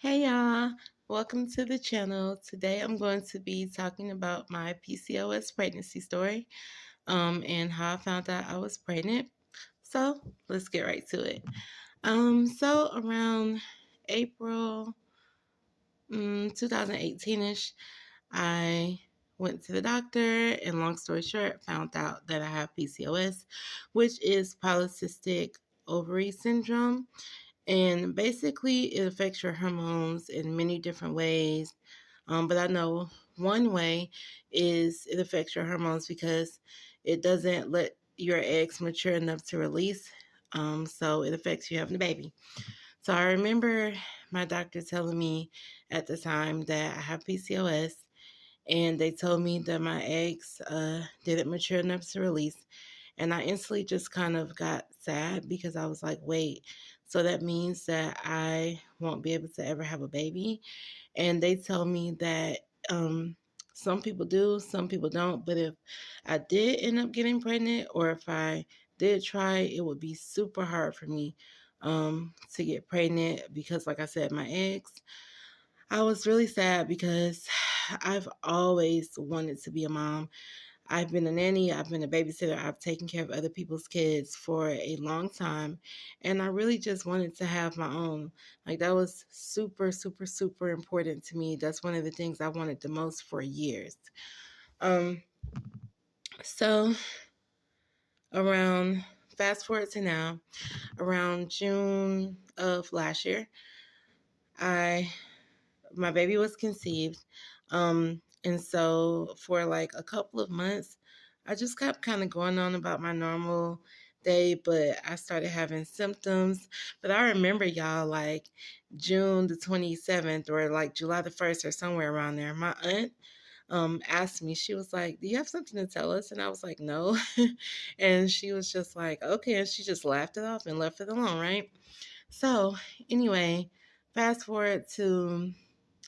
Hey y'all, welcome to the channel. Today I'm going to be talking about my PCOS pregnancy story and how I found out I was pregnant. So let's get right to it. So around April 2018-ish, I went to the doctor and long story short, found out that I have PCOS, which is polycystic ovary syndrome. And basically, it affects your hormones in many different ways. But I know one way is it affects your hormones because it doesn't let your eggs mature enough to release. So it affects you having a baby. So I remember my doctor telling me at the time that I have PCOS, and they told me that my eggs didn't mature enough to release. And I instantly just kind of got sad because I was like, wait, so that means that I won't be able to ever have a baby. And they tell me that some people do, some people don't. But if I did end up getting pregnant, or if I did try, it would be super hard for me to get pregnant because, like I said, my eggs. I was really sad because I've always wanted to be a mom. I've been a nanny, I've been a babysitter, I've taken care of other people's kids for a long time. And I really just wanted to have my own. Like, that was super, super, super important to me. That's one of the things I wanted the most for years. Um, so around, fast forward to now, around June of last year, I my baby was conceived. And so for like a couple of months, I just kept kind of going on about my normal day, but I started having symptoms. But I remember, y'all, like June the 27th or like July the 1st or somewhere around there, my aunt asked me, she was like, do you have something to tell us? And I was like, no. And she was just like, okay. And she just laughed it off and left it alone, right? So anyway, fast forward to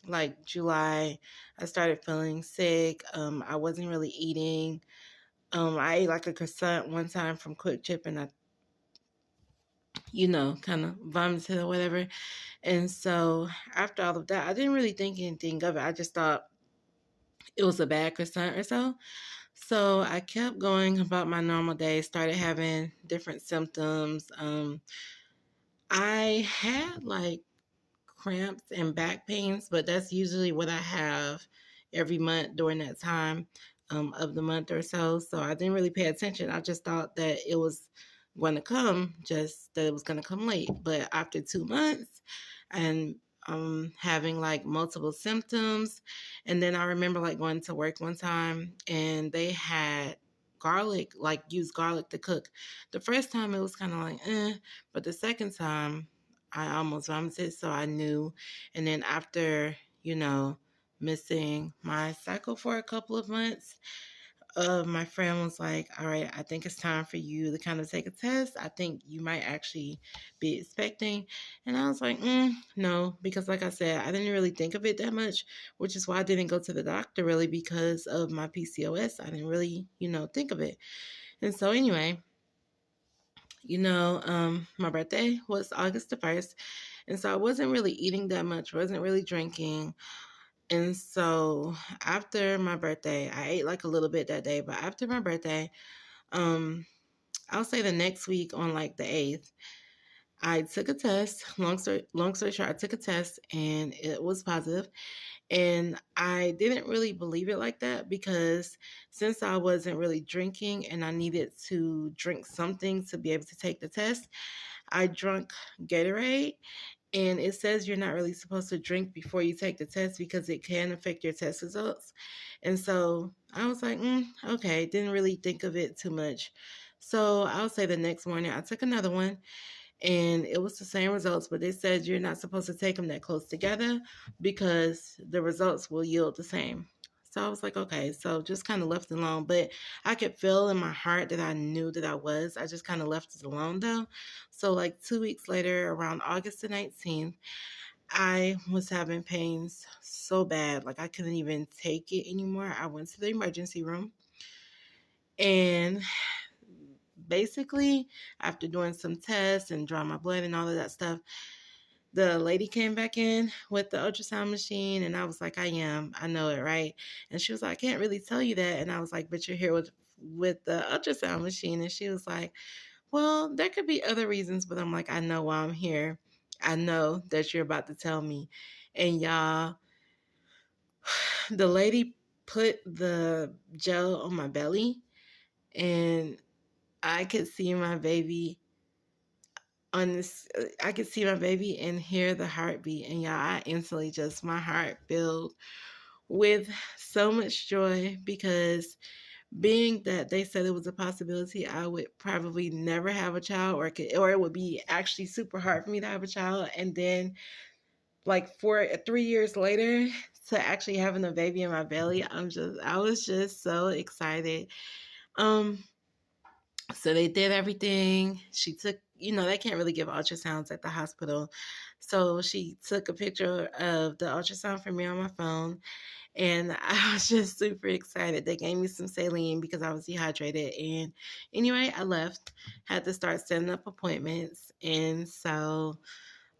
like July, I started feeling sick. I wasn't really eating. I ate like a croissant one time from Quick Chip and I, kind of vomited or whatever. And so after all of that, I didn't really think anything of it. I just thought it was a bad croissant or so. So I kept going about my normal day, started having different symptoms. I had like cramps and back pains, but that's usually what I have every month during that time of the month or so. So I didn't really pay attention. I just thought that it was going to come, just that it was going to come late. But after 2 months and having like multiple symptoms, and then I remember like going to work one time and they had garlic, like used garlic to cook. The first time it was kind of like, but the second time I almost vomited, so I knew. And then after, missing my cycle for a couple of months, my friend was like, all right, I think it's time for you to kind of take a test. I think you might actually be expecting. And I was like, no, because like I said, I didn't really think of it that much, which is why I didn't go to the doctor really because of my PCOS. I didn't really, think of it. And so anyway, my birthday was August the 1st. And so I wasn't really eating that much, wasn't really drinking. And so after my birthday, I ate like a little bit that day, but after my birthday, um, I'll say the next week on like the 8th, I took a test. Long story short, I took a test and it was positive. And I didn't really believe it like that because since I wasn't really drinking and I needed to drink something to be able to take the test, I drank Gatorade, and it says you're not really supposed to drink before you take the test because it can affect your test results. And so I was like, okay, didn't really think of it too much. So I'll say the next morning I took another one and it was the same results, but they said you're not supposed to take them that close together because the results will yield the same. So I was like, okay, so just kind of left it alone. But I could feel in my heart that I knew that I was. I just kind of left it alone though. So like 2 weeks later, around August the 19th, I was having pains so bad. Like I couldn't even take it anymore. I went to the emergency room and basically after doing some tests and drawing my blood and all of that stuff, the lady came back in with the ultrasound machine, and I was like, I know it, right? And she was like, I can't really tell you that. And I was like, but you're here with the ultrasound machine. And she was like, well, there could be other reasons, but I'm like, I know why I'm here. I know that you're about to tell me. And y'all, the lady put the gel on my belly, and I could see my baby on this. I could see my baby and hear the heartbeat. And y'all, I instantly just, my heart filled with so much joy, because being that they said it was a possibility I would probably never have a child, or it would be actually super hard for me to have a child, and then like 3 years later to actually having a baby in my belly, I was just so excited. Um, so they did everything. She took, they can't really give ultrasounds at the hospital. So she took a picture of the ultrasound for me on my phone, and I was just super excited. They gave me some saline because I was dehydrated. And anyway, I left, had to start setting up appointments. And so,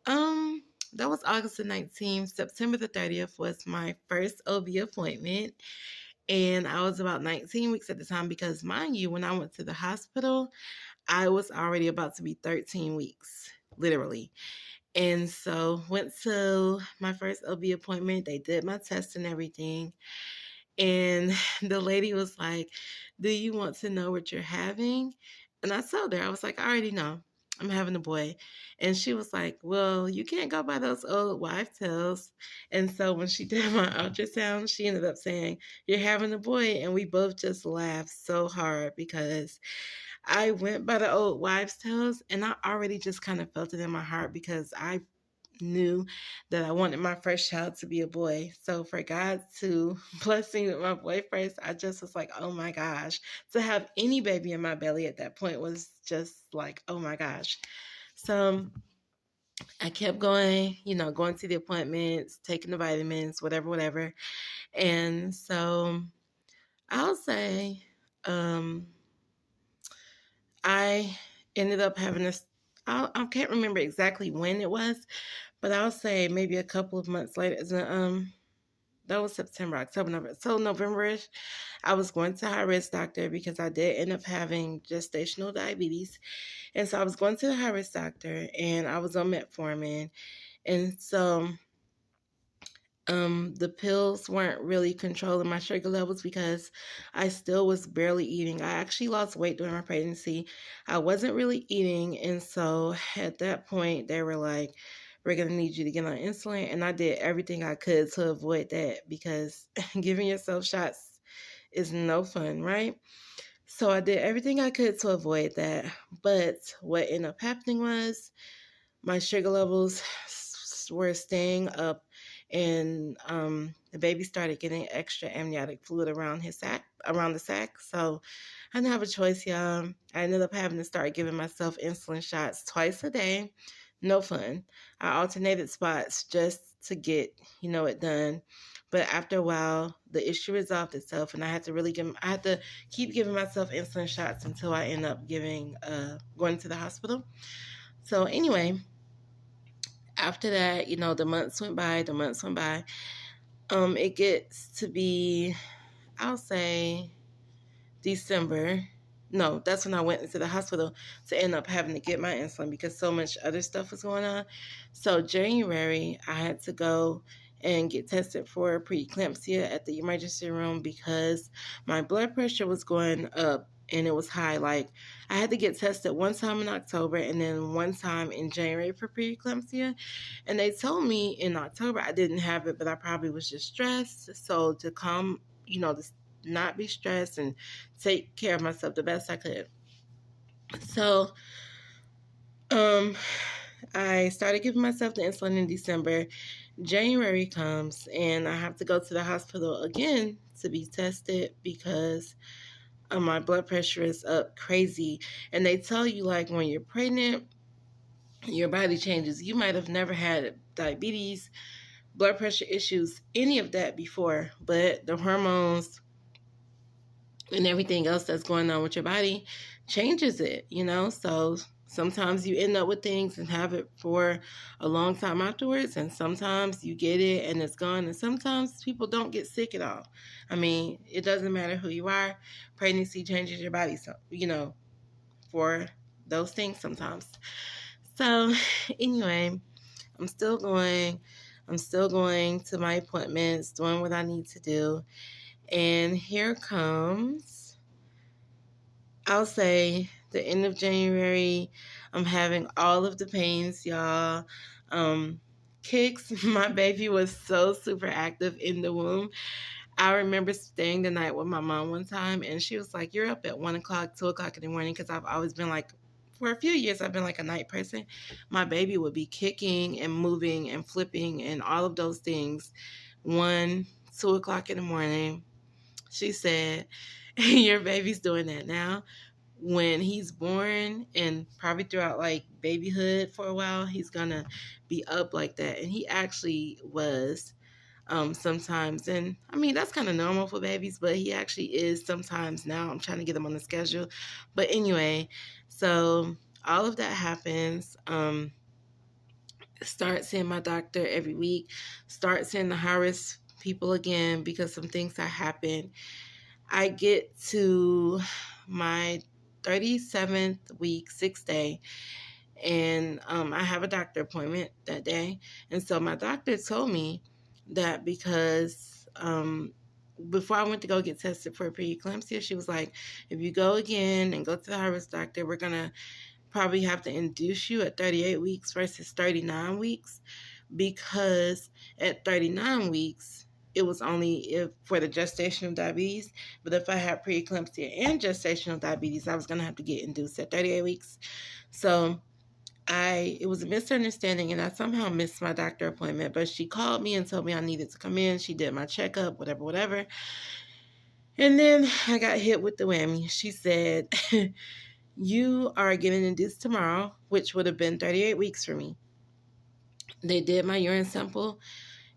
that was August the 19th. September the 30th was my first OB appointment. And I was about 19 weeks at the time, because, mind you, when I went to the hospital, I was already about to be 13 weeks, literally. And so went to my first OB appointment. They did my test and everything. And the lady was like, do you want to know what you're having? And I told her, I was like, I already know. I'm having a boy. And she was like, well, you can't go by those old wife tales. And so when she did my ultrasound, she ended up saying, you're having a boy. And we both just laughed so hard, because I went by the old wives' tales, and I already just kind of felt it in my heart, because I knew that I wanted my first child to be a boy. So for God to bless me with my boy first, I just was like, oh my gosh. To have any baby in my belly at that point was just like, oh my gosh. So I kept going, going to the appointments, taking the vitamins, whatever, whatever. And so I'll say, I ended up having this. I can't remember exactly when it was, but I'll say maybe a couple of months later. That was September, October, November. So November-ish, I was going to a high-risk doctor, because I did end up having gestational diabetes. And so I was going to the high-risk doctor, and I was on metformin. And so the pills weren't really controlling my sugar levels, because I still was barely eating. I actually lost weight during my pregnancy. I wasn't really eating. And so at that point, they were like, we're going to need you to get on insulin. And I did everything I could to avoid that, because giving yourself shots is no fun, right? So I did everything I could to avoid that. But what ended up happening was my sugar levels were staying up, and the baby started getting extra amniotic fluid around the sac. So I didn't have a choice, y'all. I ended up having to start giving myself insulin shots twice a day. No fun. I alternated spots just to get, it done. But after a while, the issue resolved itself, and I had to keep giving myself insulin shots until I end up going to the hospital. So anyway, after that, the months went by. It gets to be, I'll say, December. No, that's when I went into the hospital to end up having to get my insulin, because so much other stuff was going on. So January, I had to go and get tested for preeclampsia at the emergency room, because my blood pressure was going up and it was high. Like, I had to get tested one time in October and then one time in January for preeclampsia. And they told me in October I didn't have it, but I probably was just stressed. So to come, to not be stressed and take care of myself the best I could. So I started giving myself the insulin in December. January comes, and I have to go to the hospital again to be tested, because my blood pressure is up crazy. And they tell you, like, when you're pregnant, your body changes. You might have never had diabetes, blood pressure issues, any of that before, but the hormones and everything else that's going on with your body changes it, So Sometimes you end up with things and have it for a long time afterwards, and sometimes you get it and it's gone, and sometimes people don't get sick at all. I mean, it doesn't matter who you are. Pregnancy changes your body, so for those things sometimes. So anyway, I'm still going. I'm still going to my appointments, doing what I need to do. And here comes, I'll say, the end of January. I'm having all of the pains, y'all. Kicks, my baby was so super active in the womb. I remember staying the night with my mom one time, and she was like, "You're up at 1 o'clock, 2 o'clock in the morning," because I've always been like, for a few years, I've been like a night person. My baby would be kicking and moving and flipping and all of those things. 1, 2 o'clock in the morning. She said, "Your baby's doing that now. When he's born and probably throughout like babyhood for a while, he's gonna be up like that." And he actually was sometimes. And I mean, that's kind of normal for babies, but he actually is sometimes now. I'm trying to get him on the schedule. But anyway, so all of that happens. Start seeing my doctor every week, start seeing the high risk people again because some things that happen. I get to my 37th week, 6th day, and I have a doctor appointment that day. And so my doctor told me that because before I went to go get tested for preeclampsia, she was like, "If you go again and go to the high risk doctor, we're going to probably have to induce you at 38 weeks versus 39 weeks, because at 39 weeks, it was only if for the gestational diabetes, but if I had preeclampsia and gestational diabetes, I was going to have to get induced at 38 weeks." So it was a misunderstanding, and I somehow missed my doctor appointment, but she called me and told me I needed to come in. She did my checkup, whatever. And then I got hit with the whammy. She said, "You are getting induced tomorrow," which would have been 38 weeks for me. They did my urine sample,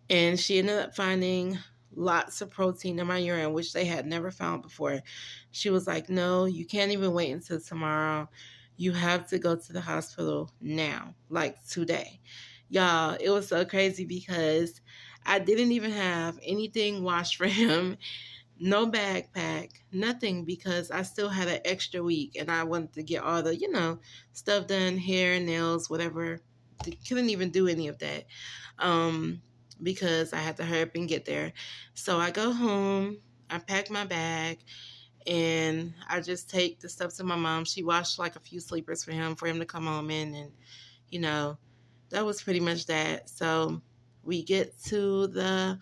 and she ended up finding lots of protein in my urine, which they had never found before. She was like, "No, you can't even wait until tomorrow. You have to go to the hospital now, like today." Y'all, it was so crazy because I didn't even have anything washed for him, no backpack, nothing, because I still had an extra week and I wanted to get all the, stuff done, hair, nails, whatever. Couldn't even do any of that. Because I had to hurry up and get there. So I go home, I pack my bag, and I just take the stuff to my mom. She washed like a few sleepers for him to come home in, and that was pretty much that. So we get to the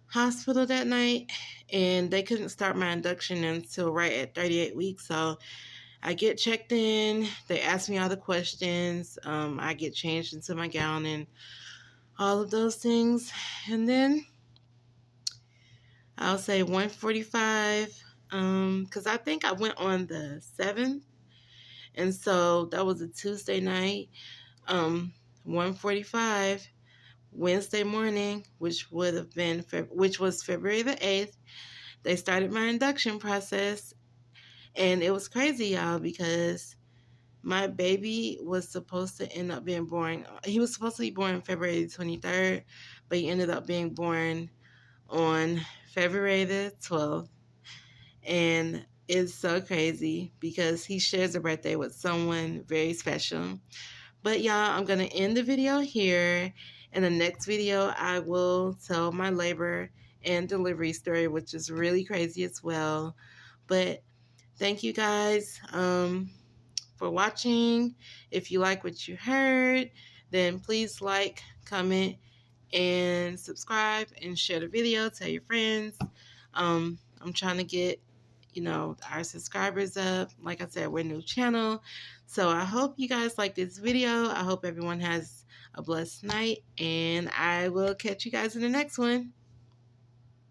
hospital that night, and they couldn't start my induction until right at 38 weeks. So I get checked in. They ask me all the questions. I get changed into my gown and all of those things. And then I'll say 1:45, because I think I went on the 7th. And so that was a Tuesday night. 1:45, Wednesday morning, which was February the 8th. They started my induction process. And it was crazy, y'all, because my baby was supposed to end up being born. He was supposed to be born February 23rd, but he ended up being born on February the 12th. And it's so crazy because he shares a birthday with someone very special. But y'all, I'm going to end the video here. In the next video, I will tell my labor and delivery story, which is really crazy as well. But thank you guys for watching. If you like what you heard, then please like, comment, and subscribe and share the video. Tell your friends. I'm trying to get our subscribers up. Like I said, we're a new channel. So I hope you guys like this video. I hope everyone has a blessed night, and I will catch you guys in the next one.